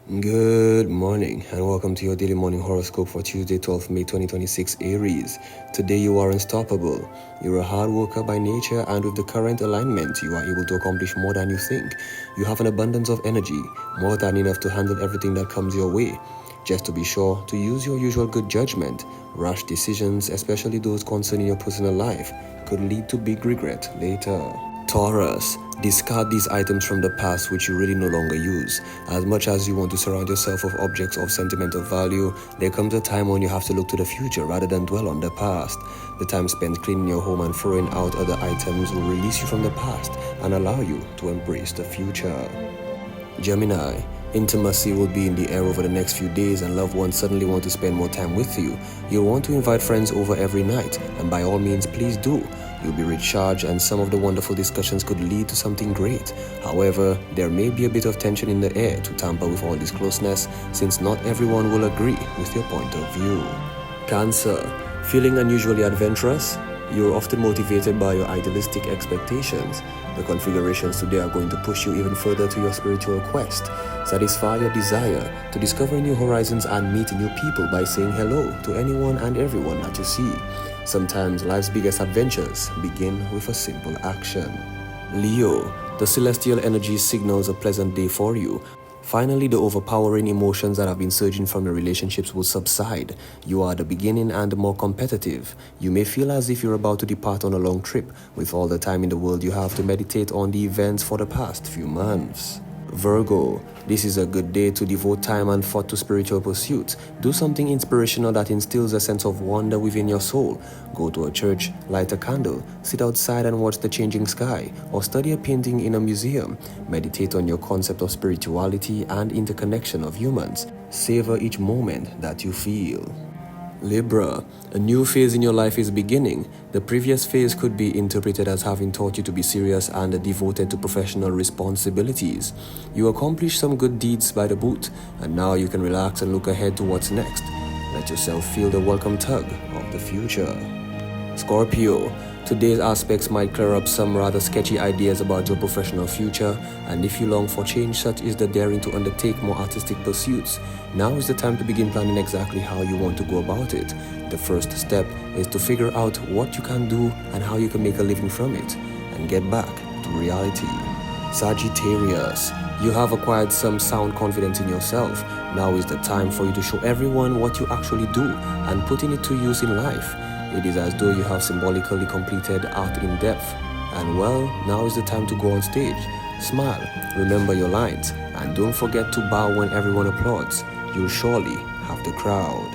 Good morning and welcome to your daily morning horoscope for Tuesday, 12th May 2026 Aries. Today you are unstoppable. You're a hard worker by nature and with the current alignment you are able to accomplish more than you think. You have an abundance of energy, more than enough to handle everything that comes your way. Just to be sure to use your usual good judgment. Rash decisions, especially those concerning your personal life, could lead to big regret later. Taurus, discard these items from the past which you really no longer use. As much as you want to surround yourself with objects of sentimental value, there comes a time when you have to look to the future rather than dwell on the past. The time spent cleaning your home and throwing out other items will release you from the past and allow you to embrace the future. Gemini, intimacy will be in the air over the next few days and loved ones suddenly want to spend more time with you. You'll want to invite friends over every night, and by all means please do. You'll be recharged and some of the wonderful discussions could lead to something great. However, there may be a bit of tension in the air to tamper with all this closeness since not everyone will agree with your point of view. Cancer, feeling unusually adventurous? You're often motivated by your idealistic expectations. The configurations today are going to push you even further to your spiritual quest. Satisfy your desire to discover new horizons and meet new people by saying hello to anyone and everyone that you see. Sometimes life's biggest adventures begin with a simple action. Leo, the celestial energy signals a pleasant day for you. Finally, the overpowering emotions that have been surging from your relationships will subside. You are at the beginning and more competitive. You may feel as if you're about to depart on a long trip. With all the time in the world, you have to meditate on the events for the past few months. Virgo, this is a good day to devote time and thought to spiritual pursuits. Do something inspirational that instills a sense of wonder within your soul. Go to a church, light a candle, sit outside and watch the changing sky, or study a painting in a museum. Meditate on your concept of spirituality and interconnection of humans. Savor each moment that you feel. Libra, a new phase in your life is beginning. The previous phase could be interpreted as having taught you to be serious and devoted to professional responsibilities. You accomplished some good deeds by the boot, and now you can relax and look ahead to what's next. Let yourself feel the welcome tug of the future. Scorpio, today's aspects might clear up some rather sketchy ideas about your professional future, and if you long for change such is the daring to undertake more artistic pursuits, now is the time to begin planning exactly how you want to go about it. The first step is to figure out what you can do and how you can make a living from it, and get back to reality. Sagittarius, you have acquired some sound confidence in yourself. Now is the time for you to show everyone what you actually do and putting it to use in life. It is as though you have symbolically completed art in depth. And well, now is the time to go on stage. Smile, remember your lines, and don't forget to bow when everyone applauds. You'll surely have the crowd.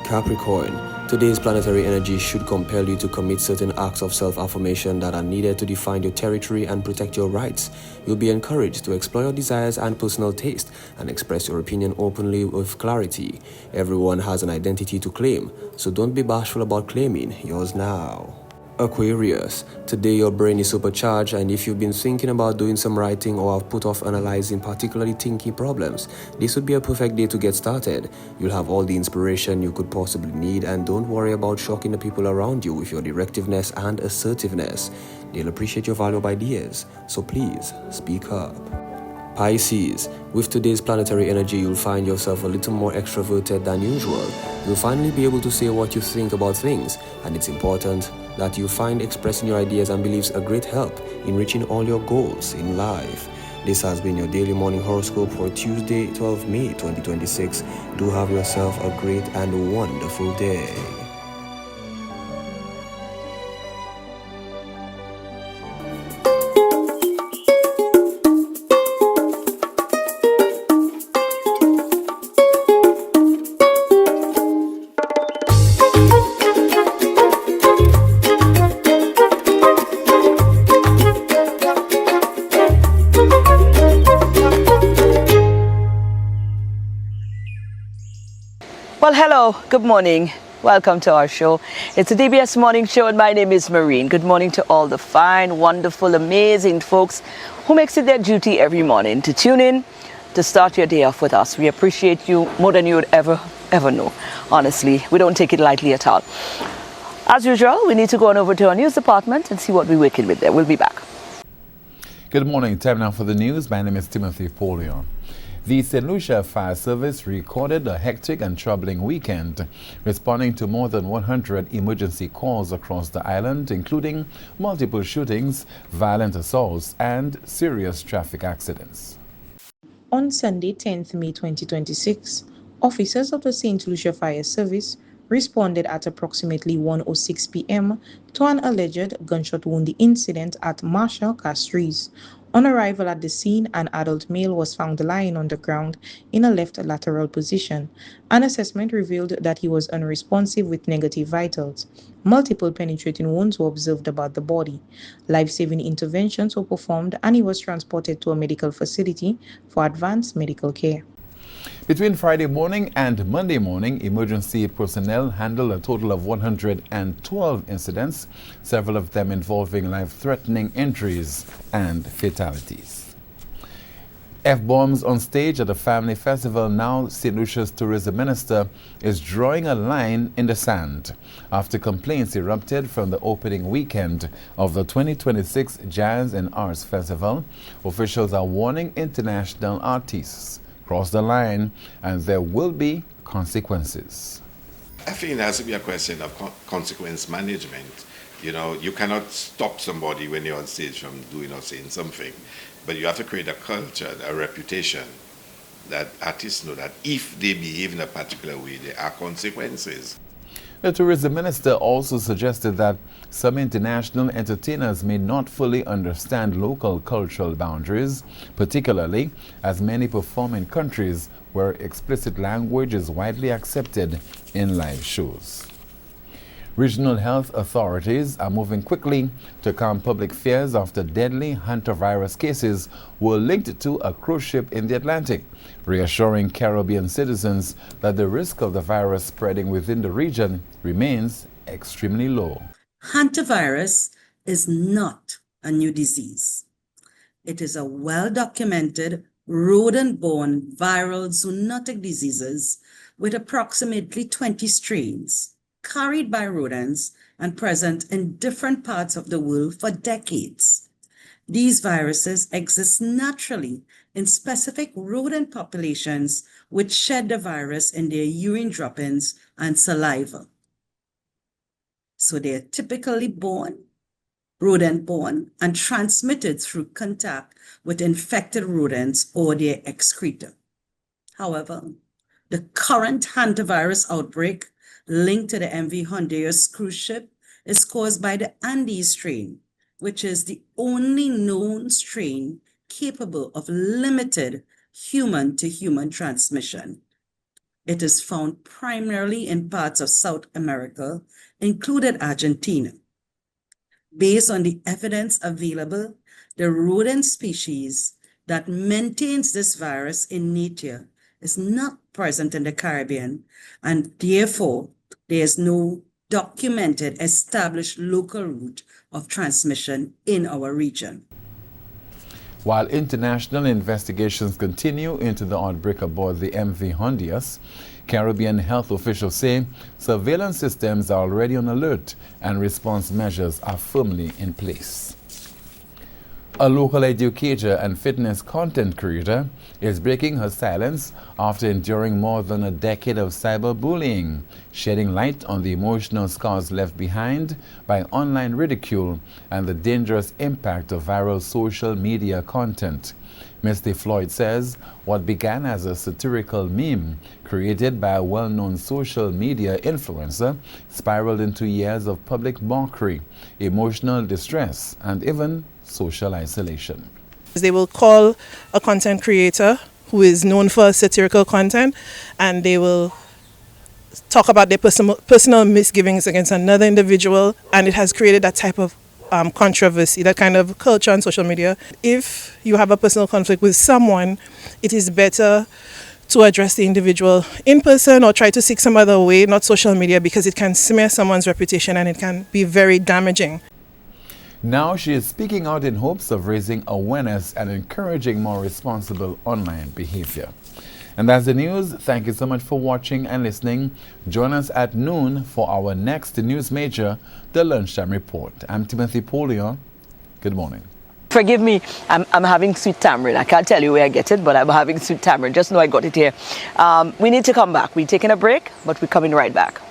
Capricorn, today's planetary energy should compel you to commit certain acts of self-affirmation that are needed to define your territory and protect your rights. You'll be encouraged to explore your desires and personal taste and express your opinion openly with clarity. Everyone has an identity to claim, so don't be bashful about claiming yours now. Aquarius, today your brain is supercharged, and if you've been thinking about doing some writing or have put off analyzing particularly tinky problems, this would be a perfect day to get started. You'll have all the inspiration you could possibly need, and don't worry about shocking the people around you with your directiveness and assertiveness. They'll appreciate your valuable ideas, so please speak up. Pisces, with today's planetary energy, you'll find yourself a little more extroverted than usual. You'll finally be able to say what you think about things, and it's important that you find expressing your ideas and beliefs a great help in reaching all your goals in life. This has been your daily morning horoscope for Tuesday, 12 May 2026. Do have yourself a great and wonderful day. Well, hello, good morning. Welcome to our show. It's a DBS Morning Show and my name is Maureen. Good morning to all the fine, wonderful, amazing folks who makes it their duty every morning to tune in, to start your day off with us. We appreciate you more than you would ever know. Honestly, we don't take it lightly at all. As usual, we need to go on over to our news department and see what we're working with there. We'll be back. Good morning. Time now for the news. My name is Timothy Paulion. The St. Lucia Fire Service recorded a hectic and troubling weekend, responding to more than 100 emergency calls across the island, including multiple shootings, violent assaults, and serious traffic accidents. On Sunday, 10th May 2026, officers of the St. Lucia Fire Service responded at approximately 1:06 p.m. to an alleged gunshot wound incident at Marshall Castries. On arrival at the scene, an adult male was found lying on the ground in a left lateral position. An assessment revealed that he was unresponsive with negative vitals. Multiple penetrating wounds were observed about the body. Life-saving interventions were performed and he was transported to a medical facility for advanced medical care. Between Friday morning and Monday morning, emergency personnel handled a total of 112 incidents, several of them involving life-threatening injuries and fatalities. F-bombs on stage at a family festival. Now St. Lucia's tourism minister is drawing a line in the sand after complaints erupted from the opening weekend of the 2026 Jazz and Arts Festival. Officials are warning international artists cross the line and there will be consequences. I think it has to be a question of consequence management. You know, you cannot stop somebody when you're on stage from doing or saying something, but you have to create a culture, a reputation that artists know that if they behave in a particular way, there are consequences. The tourism minister also suggested that some international entertainers may not fully understand local cultural boundaries, particularly as many perform in countries where explicit language is widely accepted in live shows. Regional health authorities are moving quickly to calm public fears after deadly hantavirus cases were linked to a cruise ship in the Atlantic, reassuring Caribbean citizens that the risk of the virus spreading within the region remains extremely low. Hantavirus is not a new disease. It is a well-documented rodent-borne viral zoonotic diseases with approximately 20 strains, carried by rodents and present in different parts of the world for decades. These viruses exist naturally in specific rodent populations which shed the virus in their urine droppings and saliva. So they are typically rodent-borne, and transmitted through contact with infected rodents or their excreta. However, the current hantavirus outbreak linked to the MV Honduras cruise ship is caused by the Andes strain, which is the only known strain capable of limited human-to-human transmission. It is found primarily in parts of South America, including Argentina. Based on the evidence available, the rodent species that maintains this virus in nature is not present in the Caribbean, and therefore there is no documented established local route of transmission in our region. While international investigations continue into the outbreak aboard the MV Honduras, Caribbean health officials say surveillance systems are already on alert and response measures are firmly in place. A local educator and fitness content creator is breaking her silence after enduring more than a decade of cyberbullying, shedding light on the emotional scars left behind by online ridicule and the dangerous impact of viral social media content. Mr. Floyd says what began as a satirical meme created by a well-known social media influencer spiraled into years of public mockery, emotional distress, and even social isolation. They will call a content creator who is known for satirical content, and they will talk about their personal misgivings against another individual, and it has created that type of controversy, that kind of culture on social media. If you have a personal conflict with someone, it is better to address the individual in person or try to seek some other way, not social media, because it can smear someone's reputation and it can be very damaging. Now she is speaking out in hopes of raising awareness and encouraging more responsible online behavior. And that's the news. Thank you so much for watching and listening. Join us at noon for our next news major, the Lunchtime Report. I'm Timothy Polion. Good morning. Forgive me, I'm having sweet tamarind. I can't tell you where I get it, but I'm having sweet tamarind. Just know I got it here. We need to come back. We're taking a break, but we're coming right back.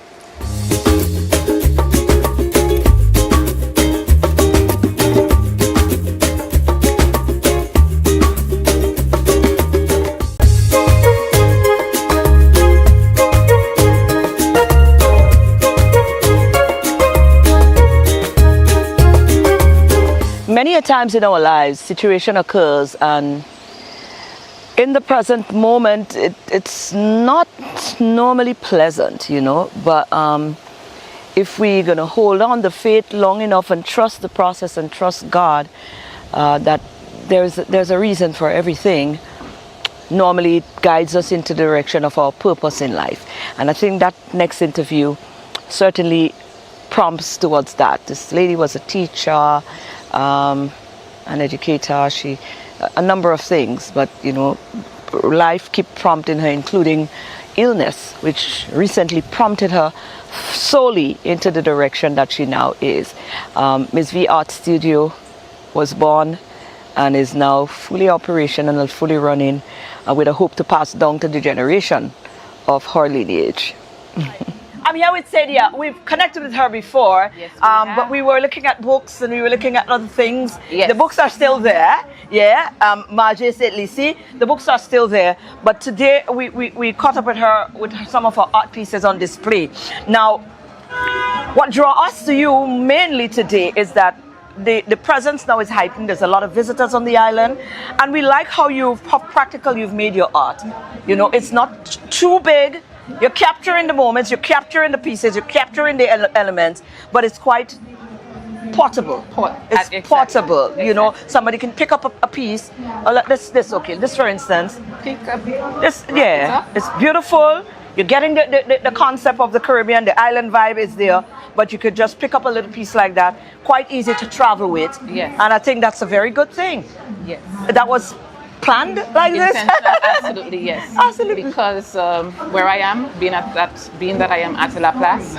Many a times in our lives, situation occurs, and in the present moment, it's not normally pleasant, you know. But if we're going to hold on the faith long enough and trust the process and trust God, that there's a reason for everything, normally it guides us into the direction of our purpose in life. And I think that next interview certainly prompts towards that. This lady was a teacher, an educator, a number of things, but you know, life kept prompting her, including illness, which recently prompted her solely into the direction that she now is. Ms. Vee Art Studio was born and is now fully operational and fully running, with a hope to pass down to the generation of her lineage. I'm here with Sadia. We've connected with her before, yes, but we were looking at books and we were looking at other things. Yes. The books are still there, yeah. Margie said, Lisi, the books are still there. But today we caught up with her with some of her art pieces on display. Now, what drew us to you mainly today is that the presence now is heightened. There's a lot of visitors on the island, and we like how practical you've made your art. You know, it's not too big. You're capturing the moments, you're capturing the pieces, you're capturing the elements, but it's quite portable. It's portable. You know, somebody can pick up a piece. This for instance. It's beautiful. You're getting the concept of the Caribbean, the island vibe is there, but you could just pick up a little piece like that. Quite easy to travel with. Yes. And I think that's a very good thing. Yes. That was planned like this? Absolutely, yes. Absolutely. Because where I am, being that I am at La Place,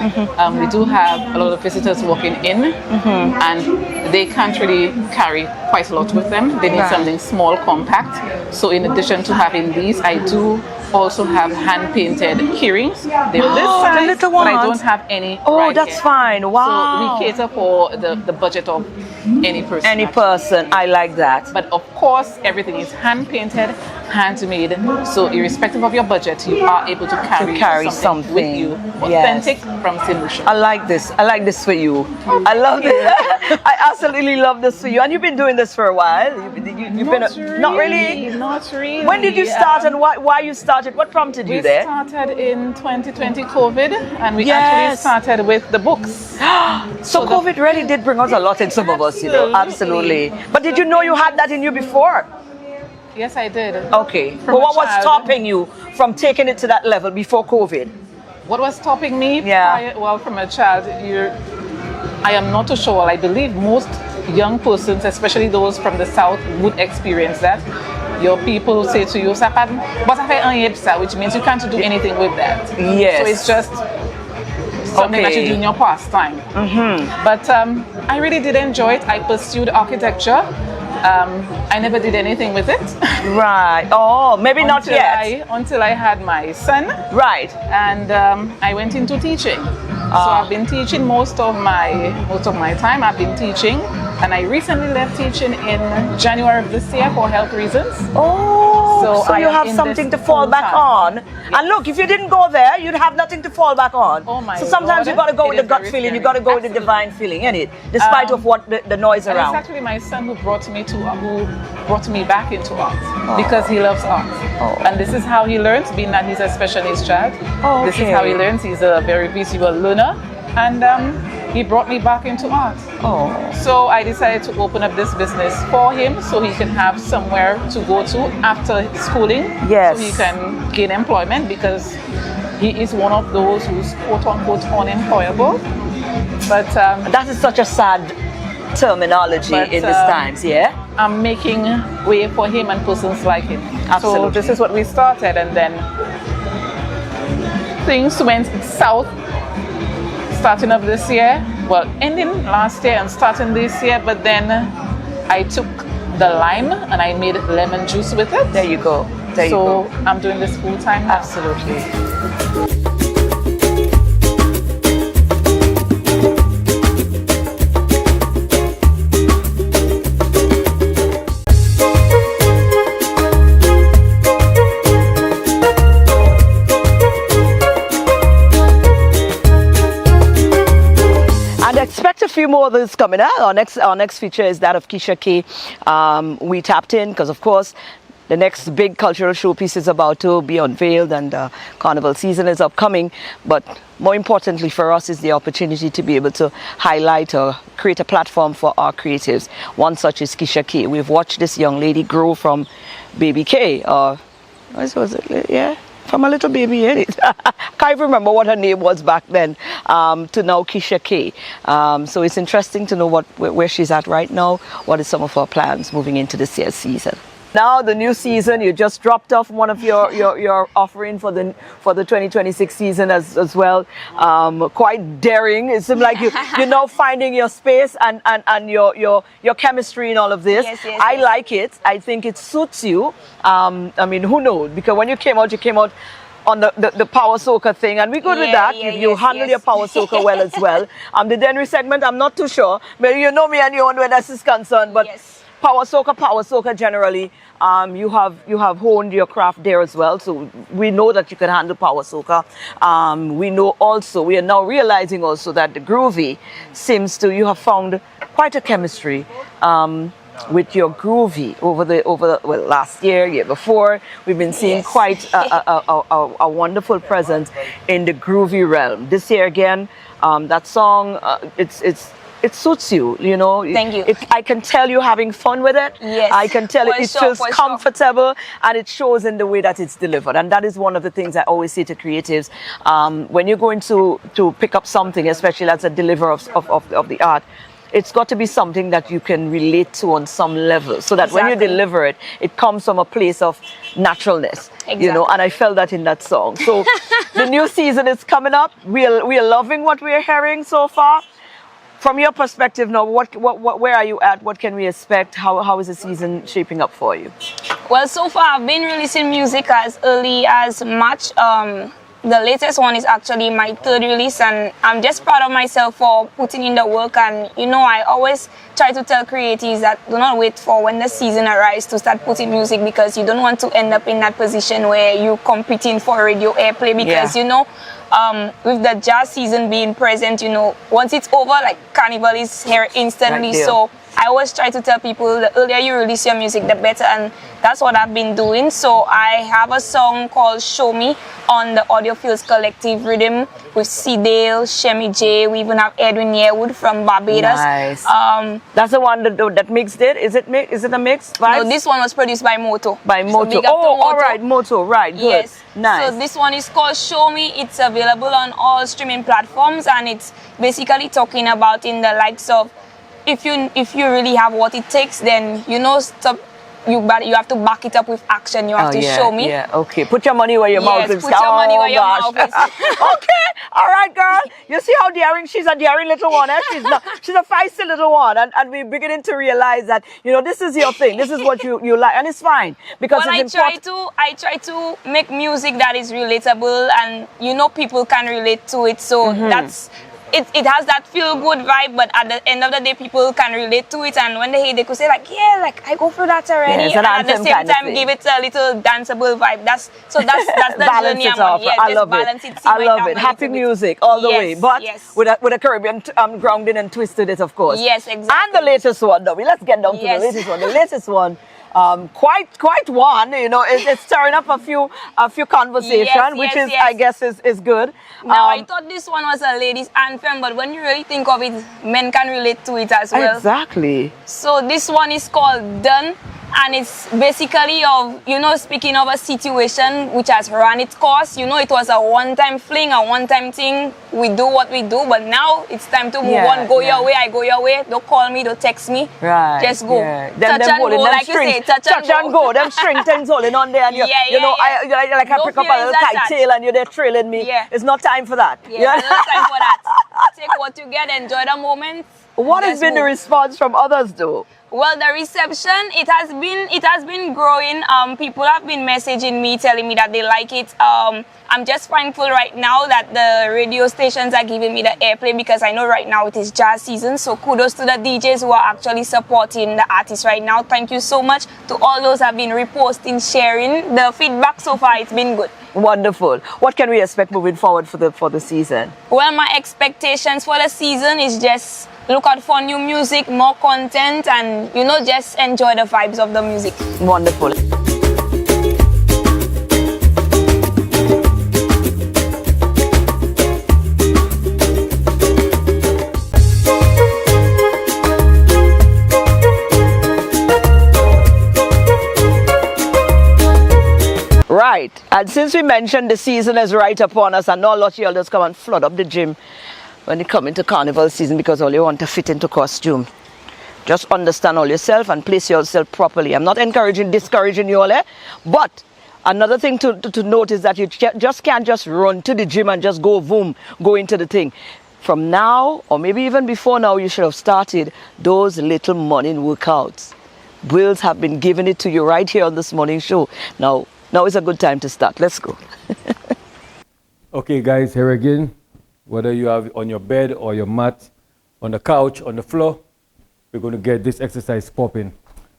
we do have a lot of visitors walking in, and they can't really carry quite a lot with them. They need something small, compact. So in addition to having these, I do also have hand-painted keyrings. They're this size, the little ones. but I don't have any. Oh, that's fine. Wow. So we cater for the budget of any person. Any person. I like that. But of course, everything is hand-painted, handmade. So irrespective of your budget, you are able to carry something with you, authentic from St. Lucia. I like this. I like this for you. I love this. I absolutely love this for you. And you've been doing this for a while. Not really. When did you start, and why you started? What prompted you there? We started in 2020 COVID, and we actually started with the books. So COVID really did bring us a lot in some of us, you know. Absolutely. But did you know you had that in you before? Yes, I did. Okay. But what was stopping you from taking it to that level before COVID? What was stopping me? Yeah. From a child, I am not too sure. I believe most young persons, especially those from the South, would experience that. Your people will say to you, which means you can't do anything with that. Yes. So it's just something that you do in your pastime. But I really did enjoy it. I pursued architecture. I never did anything with it. Right. Oh, maybe not yet. Until I had my son. Right. And I went into teaching. So I've been teaching most of my time. I've been teaching, and I recently left teaching in January of this year for health reasons. Oh, so you have something to fall back on. Yes. And look, if you didn't go there, you'd have nothing to fall back on. Oh my So sometimes God, you got to go with the gut feeling. You got to go with the divine feeling, innit? Despite of what the noise and around. It's actually my son who brought me back into art because he loves art. And this is how he learns, being that he's a special needs child. This is how he learns. He's a very visual learner, and he brought me back into art. So I decided to open up this business for him so he can have somewhere to go to after schooling. Yes. So he can gain employment, because he is one of those who's quote unquote unemployable. But that is such a sad terminology in these times, yeah? I'm making way for him and persons like him. Absolutely. So this is what we started, and then things went south starting of this year. Well, ending last year and starting this year, but then I took the lime and I made lemon juice with it. There you go. There you So go. I'm doing this full time now. Absolutely. Expect a few more of those coming out. Our next feature is that of Kisha Kay. We tapped in because, of course, the next big cultural showpiece is about to be unveiled and carnival season is upcoming. But more importantly for us is the opportunity to be able to highlight or create a platform for our creatives. One such is Kisha Kay. We've watched this young lady grow from baby K. What was it? Yeah. From a little baby in it. Can't even remember what her name was back then, to now Kisha Kay. So it's interesting to know where she's at right now. What is some of her plans moving into this year's season? Now the new season, you just dropped off one of your offering for the 2026 season as well. Quite daring. It seems like you're now finding your space and your chemistry in all of this. Yes, I like it. I think it suits you. I mean, who knows? Because when you came out on the power soaker thing, and we're good with that. You handle your power soaker well as well. The Denry segment, I'm not too sure, but you know me and you where this is concerned. But power soaker generally, you have honed your craft there as well. So we know that you can handle power soaker. We know also, we are now realizing also that the groovy you have found quite a chemistry. With your groovy over the last year before, we've been seeing quite a wonderful presence in the groovy realm. This year again, that song it suits you, you know. Thank you. I can tell you having fun with it. Yes. I can tell it feels comfortable and it shows in the way that it's delivered. And that is one of the things I always say to creatives. When you're going to pick up something, especially as a deliverer of the art, it's got to be something that you can relate to on some level, so that when you deliver it, it comes from a place of naturalness, you know, and I felt that in that song. So the new season is coming up. We are loving what we are hearing so far. From your perspective now, where are you at? What can we expect? How is the season shaping up for you? Well, so far I've been releasing music as early as March. The latest one is actually my third release, and I'm just proud of myself for putting in the work. And you know, I always try to tell creatives that do not wait for when the season arrives to start putting music, because you don't want to end up in that position where you're competing for radio airplay, because you know, with the jazz season being present, you know, once it's over, like carnival is here instantly. So I always try to tell people the earlier you release your music, the better, and that's what I've been doing. So I have a song called Show Me on the Audiophils Collective Rhythm with C. Dale, Shemi J. We even have Edwin Yearwood from Barbados. Nice. That's the one that mixed it? Is it a mix? Vibes? No, this one was produced by Moto. By Moto. So all right, Moto, right, good. Yes. Nice. So this one is called Show Me. It's available on all streaming platforms, and it's basically talking about in the likes of if you really have what it takes, then you know you have to back it up with action. You have to show me. Yeah, okay. Put your money where your mouth is. Put your money where your mouth is. Okay, all right, girl. You see how daring she's a daring little one, eh? She's a feisty little one, and we're beginning to realize that, you know, this is your thing. This is what you like, and it's fine because it's important. I try to make music that is relatable, and you know people can relate to it. So that's. It has that feel-good vibe, but at the end of the day, people can relate to it, and when they hear, they could say like, yeah, like I go through that already, and at the same time, give it a little danceable vibe. That's the journey I'm on. Yeah, I love it. I love it. Happy music all the way, but with a Caribbean grounding and twisted it, of course. Yes, exactly. And the latest one, though. Let's get down to the latest one. The latest one. Quite one, you know, it's stirring up a few conversation, which is I guess is good. Now I thought this one was a ladies' anthem, but when you really think of it, men can relate to it as well. Exactly. So this one is called Done, and it's basically of, you know, speaking of a situation which has run its course. You know, it was a one-time fling, a one-time thing. We do what we do, but now it's time to move on. Go your way, I go your way. Don't call me, don't text me. Right. Just go. Touch and go, like you say. Touch and go. Them string things holding on there, and you know, I pick up a little kite tail, and you're there trailing me. Yeah. It's not time for that. Yeah, it's not time for that. Take what you get, enjoy the moment. What has been the response from others, though? Well, the reception, it has been growing. People have been messaging me, telling me that they like it. I'm just thankful right now that the radio stations are giving me the airplay, because I know right now it is jazz season. So kudos to the DJs who are actually supporting the artists right now. Thank you so much to all those who have been reposting, sharing. The feedback so far, it's been good. Wonderful. What can we expect moving forward for the season? Well, my expectations for the season is just look out for new music, more content, and just enjoy the vibes of the music. Wonderful. Right, and since we mentioned the season is right upon us, and not a lot of y'all just come and flood up the gym when you come into carnival season because all you want to fit into costume. Just understand all yourself and place yourself properly. I'm not discouraging you all, but another thing to note is that you just can't just run to the gym and just go into the thing. From now, or maybe even before now, you should have started those little morning workouts. Bweelz have been giving it to you right here on this morning show. Now is a good time to start. Let's go. Okay, guys, here again. Whether you have on your bed or your mat, on the couch, on the floor, we're going to get this exercise popping.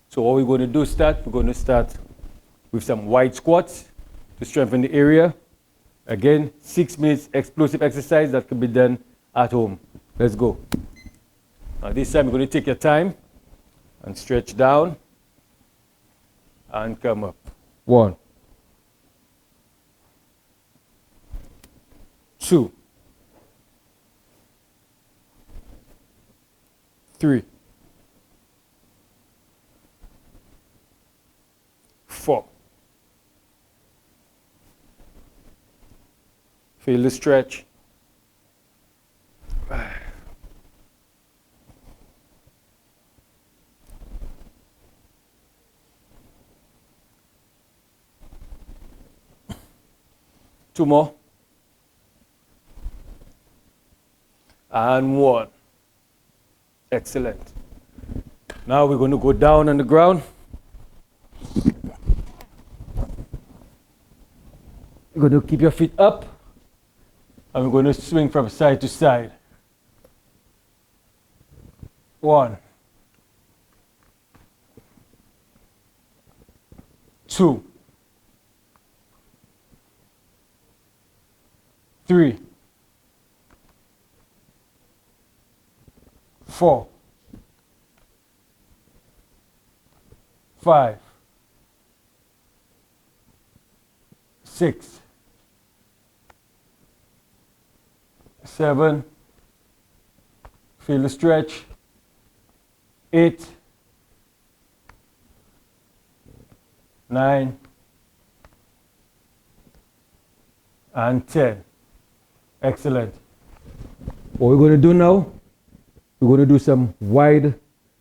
So what we're going to do we're going to start with some wide squats to strengthen the area. Again, 6 minutes explosive exercise that can be done at home. Let's go. Now this time you're going to take your time and stretch down and come up. 1, 2, 3, 4. Feel the stretch. 5. 2 more. And 1. Excellent. Now we're going to go down on the ground. You're going to keep your feet up. And we're going to swing from side to side. 1, 2, 3, 4, 5, 6, 7. Feel the stretch. 8, 9, and 10. Excellent. What we're going to do now, we're going to do some wide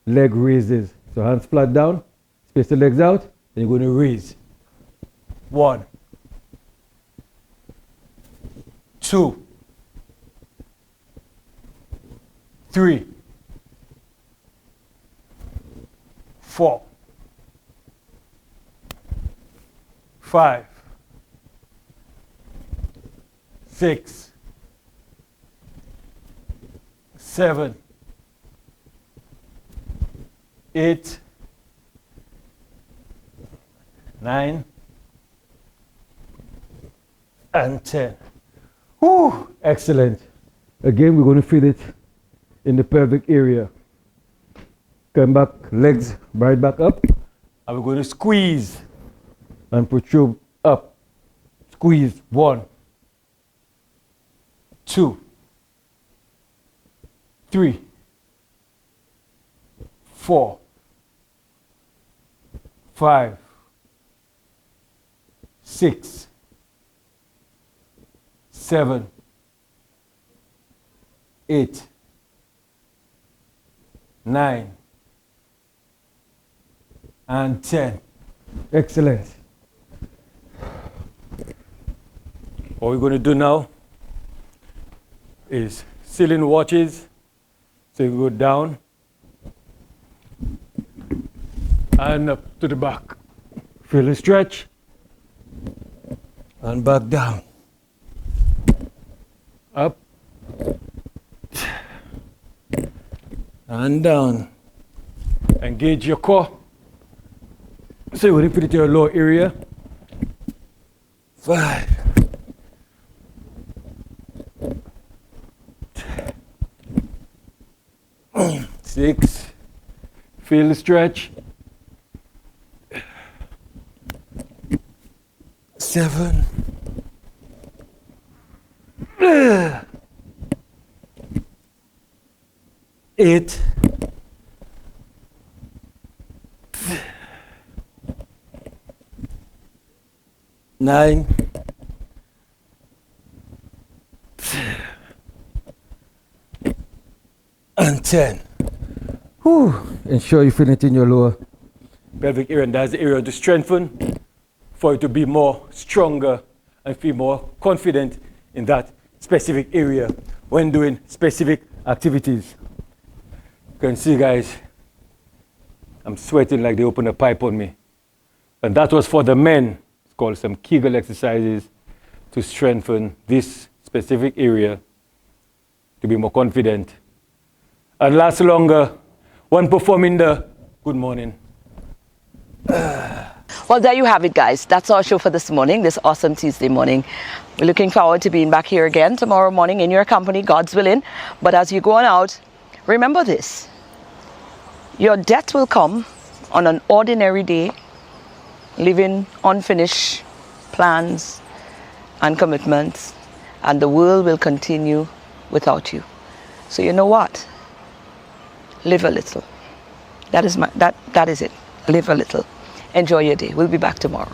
leg raises. So hands flat down, space the legs out, and you're going to raise. 1, 2, 3, 4, 5, 6, 7, 8, 9, and 10. Whew, excellent. Again, we're going to feel it in the pelvic area. Come back, legs right back up, and we're going to squeeze and protrude up. Squeeze. 1, 2, 3, 4, 5, 6, 7, 8, 9, and 10. Excellent. What we're going to do now is ceiling watches. So you go down And up to the back. Feel the stretch. And back down. Up. And down. Engage your core. So you want to put it to your lower area. 5. 6. Feel the stretch. 7. 8. 9. 10. Whew. Ensure you feel it in your lower pelvic area, and that's the area to strengthen for you to be more stronger and feel more confident in that specific area when doing specific activities. You can see, guys, I'm sweating like they opened a pipe on me. And that was for the men. It's called some Kegel exercises to strengthen this specific area to be more confident and last longer when performing the good morning. Well, there you have it, guys. That's our show for this morning, this awesome Tuesday morning. We're looking forward to being back here again tomorrow morning in your company, God's willing. But as you go on out, remember this. Your death will come on an ordinary day, living unfinished plans and commitments, and the world will continue without you. So you know what? Live a little. That is it. Live a little. Enjoy your day. We'll be back tomorrow.